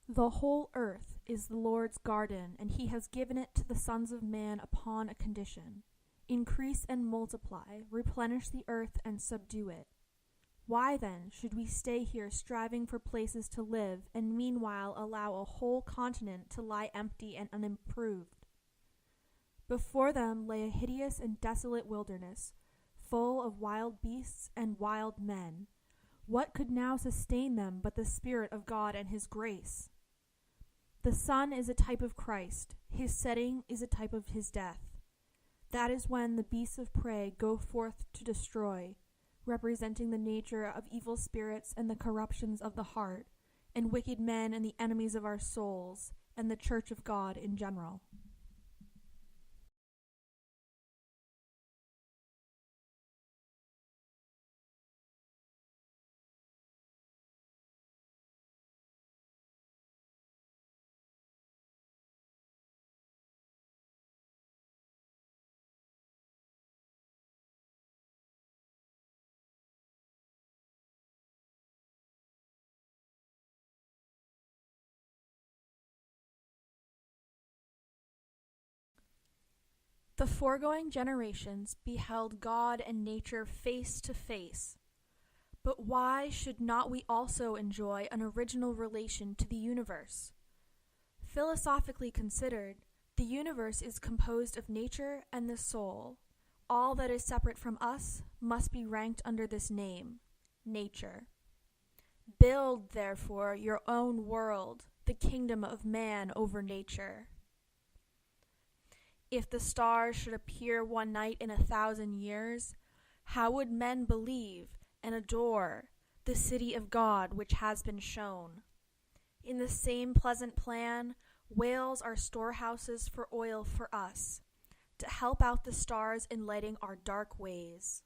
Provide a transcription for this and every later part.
The whole earth is the Lord's garden, and he has given it to the sons of man upon a condition. Increase and multiply, replenish the earth and subdue it. Why then should we stay here striving for places to live, and meanwhile allow a whole continent to lie empty and unimproved? Before them lay a hideous and desolate wilderness, full of wild beasts and wild men. What could now sustain them but the Spirit of God and his grace? The sun is a type of Christ. His setting is a type of his death. That is when the beasts of prey go forth to destroy, representing the nature of evil spirits and the corruptions of the heart, and wicked men and the enemies of our souls, and the church of God in general. The foregoing generations beheld God and nature face to face. But why should not we also enjoy an original relation to the universe? Philosophically considered, the universe is composed of nature and the soul. All that is separate from us must be ranked under this name, nature. Build, therefore, your own world, the kingdom of man over nature. If the stars should appear one night in 1,000 years, how would men believe and adore the city of God which has been shown? In the same pleasant plan, whales are storehouses for oil for us, to help out the stars in lighting our dark ways.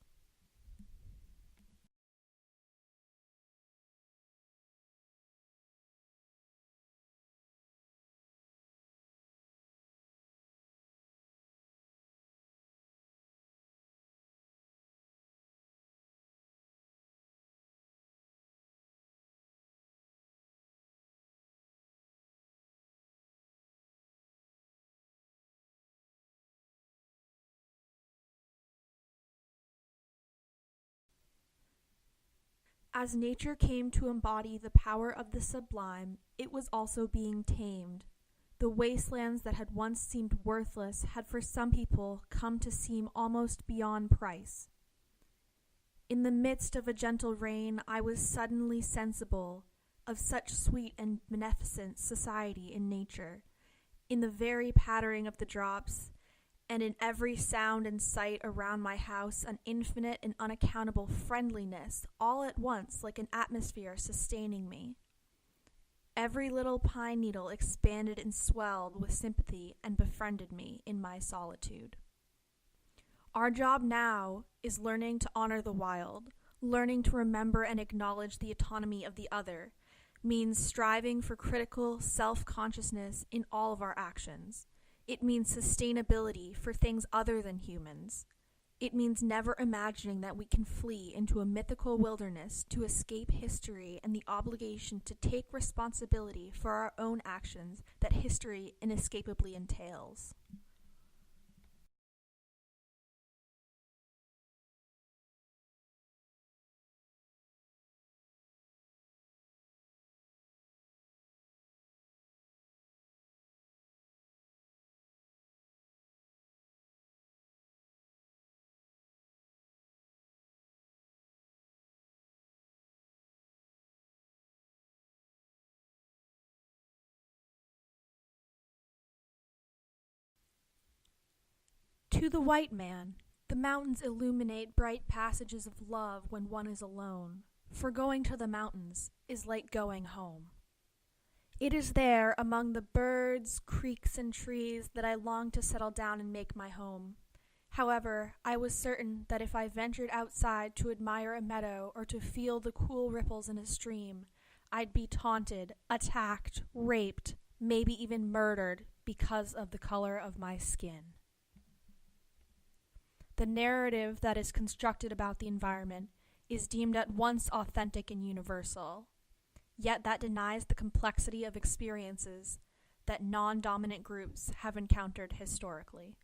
As nature came to embody the power of the sublime, it was also being tamed. The wastelands that had once seemed worthless had for some people come to seem almost beyond price. In the midst of a gentle rain, I was suddenly sensible of such sweet and beneficent society in nature, in the very pattering of the drops, and in every sound and sight around my house an infinite and unaccountable friendliness, all at once like an atmosphere sustaining me. Every little pine needle expanded and swelled with sympathy and befriended me in my solitude. Our job now is learning to honor the wild, learning to remember and acknowledge the autonomy of the other, means striving for critical self-consciousness in all of our actions. It means sustainability for things other than humans. It means never imagining that we can flee into a mythical wilderness to escape history and the obligation to take responsibility for our own actions that history inescapably entails. To the white man, the mountains illuminate bright passages of love when one is alone, for going to the mountains is like going home. It is there, among the birds, creeks, and trees, that I long to settle down and make my home. However, I was certain that if I ventured outside to admire a meadow or to feel the cool ripples in a stream, I'd be taunted, attacked, raped, maybe even murdered because of the color of my skin. The narrative that is constructed about the environment is deemed at once authentic and universal. Yet that denies the complexity of experiences that non-dominant groups have encountered historically.